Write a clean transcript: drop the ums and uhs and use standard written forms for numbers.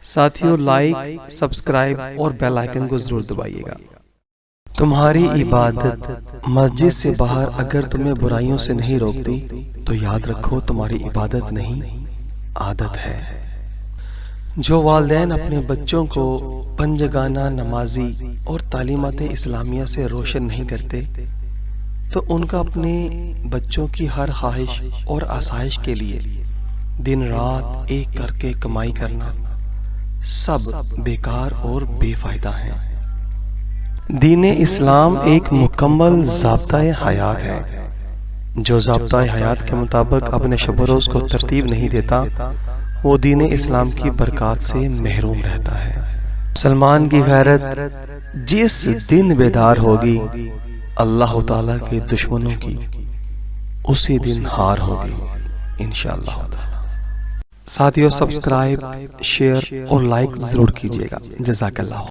ساتھیوں like, subscribe اور bell icon کو ضرور دبائیے گا۔ تمہاری عبادت مسجد سے باہر اگر تمہیں برائیوں سے نہیں روکتی تو یاد رکھو تمہاری عبادت نہیں، عادت ہے۔ جو والدین اپنے بچوں کو پنجگانہ نمازی اور تعلیمات اسلامیہ سے روشن نہیں کرتے تو ان کا اپنے بچوں کی ہر خواہش اور آسائش کے لیے دن رات ایک کر کے کمائی کرنا سب بیکار اور بے فائدہ ہیں۔ دین اسلام ایک مکمل ضابطۂ حیات ہے۔ جو ضابطۂ حیات کے مطابق اپنے شب و روز کو ترتیب نہیں دیتا وہ دین اسلام کی برکات سے محروم رہتا ہے۔ مسلمان کی غیرت جس دن بیدار ہوگی اللہ تعالیٰ کے دشمنوں کی اسی دن ہار ہوگی انشاءاللہ تعالیٰ۔ ساتھیوں سبسکرائب، شیئر اور لائک ضرور کیجیے گا۔ جزاک اللہ۔